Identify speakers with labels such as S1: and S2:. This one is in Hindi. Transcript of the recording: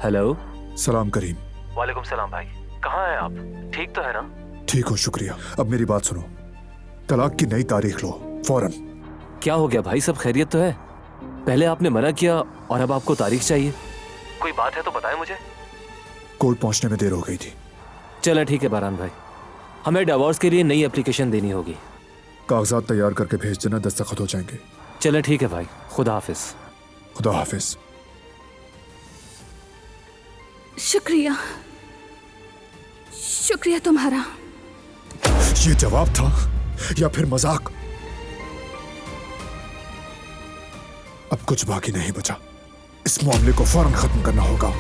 S1: हेलो।
S2: सलाम करीम।
S1: वालेकुम सलाम भाई, कहाँ हैं आप? ठीक तो है ना?
S2: ठीक हो, शुक्रिया। अब मेरी बात सुनो, तलाक की नई तारीख लो फौरन।
S1: क्या हो गया भाई, सब खैरियत तो है? पहले आपने मना किया और अब आपको तारीख चाहिए। कोई बात है तो बताएं मुझे।
S2: कोर्ट पहुंचने में देर हो गई थी।
S1: चलें ठीक है बारान भाई, हमें डिवोर्स के लिए नई एप्लीकेशन देनी होगी।
S2: कागजात तैयार करके भेज देना, दस्तखत हो जाएंगे।
S1: चलें ठीक है भाई, खुदा हाफिज।
S2: खुदा हाफिज।
S3: शुक्रिया, शुक्रिया तुम्हारा।
S2: ये जवाब था या फिर मजाक? अब कुछ बाकी नहीं बचा, इस मामले को फौरन खत्म करना होगा।